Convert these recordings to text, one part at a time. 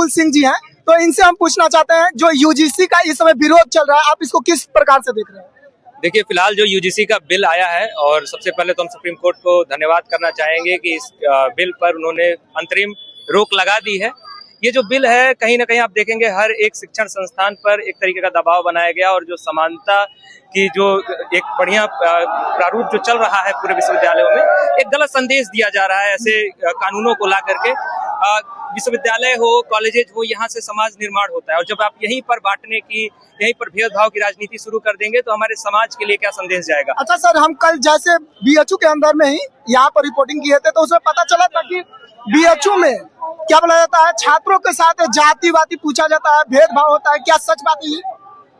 मुकुल सिंह जी हैं, तो इनसे हम पूछना चाहते हैं जो यूजीसी का इस समय विरोध चल रहा है, आप इसको किस प्रकार से देख रहे हैं? देखिए, फिलहाल जो यूजीसी का बिल आया है, और सबसे पहले तो हम सुप्रीम कोर्ट को धन्यवाद करना चाहेंगे कि इस बिल पर उन्होंने अंतरिम रोक लगा दी है। ये जो बिल है, कहीं ना कहीं आप देखेंगे हर एक शिक्षण संस्थान पर एक तरीके का दबाव बनाया गया, और जो समानता की जो एक बढ़िया प्रारूप जो चल रहा है पूरे विश्वविद्यालयों में, एक गलत संदेश दिया जा रहा है ऐसे कानूनों को ला करके। विश्वविद्यालय हो, कॉलेजेज हो, यहाँ से समाज निर्माण होता है, और जब आप यहीं पर बांटने की, यहीं पर भेदभाव की राजनीति शुरू कर देंगे तो हमारे समाज के लिए क्या संदेश जाएगा। अच्छा सर, हम कल जैसे बीएचयू के अंदर में ही यहाँ पर रिपोर्टिंग किए थे, तो उसमें पता चला था कि बीएचयू में क्या बोला जाता है, छात्रों के साथ जातिवादी पूछा जाता है, भेदभाव होता है, क्या सच बात है?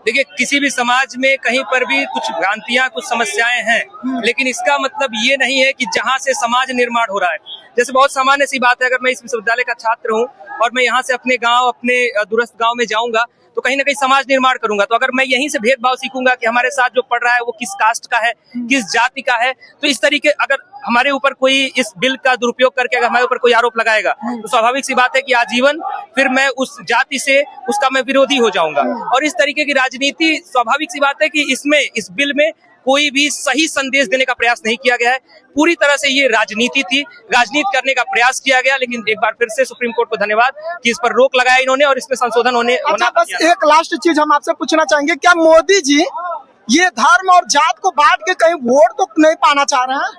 देखिए, किसी भी समाज में कहीं पर भी कुछ भ्रांतियां, कुछ समस्याएं हैं, लेकिन इसका मतलब ये नहीं है कि जहां से समाज निर्माण हो रहा है। जैसे बहुत सामान्य सी बात है, अगर मैं इस विश्वविद्यालय का छात्र हूं और मैं यहाँ से अपने गांव, अपने दूरस्थ गांव में जाऊंगा, तो कहीं ना कहीं समाज निर्माण करूंगा। तो अगर मैं यहीं से भेदभाव सीखूंगा कि हमारे साथ जो पढ़ रहा है वो किस कास्ट का है, किस जाति का है, तो इस तरीके अगर हमारे ऊपर कोई इस बिल का दुरुपयोग करके अगर हमारे ऊपर कोई आरोप लगाएगा, तो स्वाभाविक सी बात है कि आजीवन फिर मैं उस जाति से उसका मैं विरोधी हो जाऊंगा। और इस तरीके की राजनीति, स्वाभाविक सी बात है कि इसमें, इस बिल में कोई भी सही संदेश देने का प्रयास नहीं किया गया है। पूरी तरह से ये राजनीति थी, राजनीति करने का प्रयास किया गया। लेकिन एक बार फिर से सुप्रीम कोर्ट को धन्यवाद कि इस पर रोक लगाया इन्होंने और इसमें संशोधन होने। अच्छा, बस एक लास्ट चीज हम आपसे पूछना चाहेंगे, क्या मोदी जी ये धर्म और जात को बांट के कहीं वोट तो नहीं पाना चाह रहे हैं?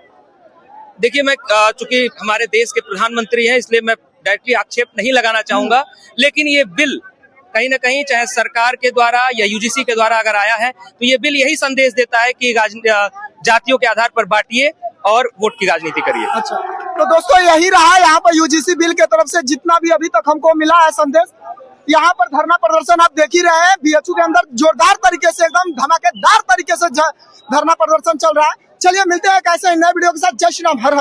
देखिए, मैं चूंकि हमारे देश के प्रधानमंत्री हैं, इसलिए मैं डायरेक्टली आक्षेप नहीं लगाना चाहूंगा, लेकिन ये बिल कहीं ना कहीं चाहे सरकार के द्वारा या यूजीसी के द्वारा अगर आया है, तो ये बिल यही संदेश देता है कि जातियों के आधार पर बांटिए और वोट की राजनीति करिए। अच्छा, तो दोस्तों यही रहा यहाँ पर यूजीसी बिल के तरफ से जितना भी अभी तक हमको मिला है संदेश। यहाँ पर धरना प्रदर्शन आप देख ही रहे हैं, बीएचयू के अंदर जोरदार तरीके से, एकदम धमाकेदार तरीके से धरना प्रदर्शन चल रहा है। चलिए मिलते हैं कैसे नए वीडियो के साथ। जय श्री राम, हर हर।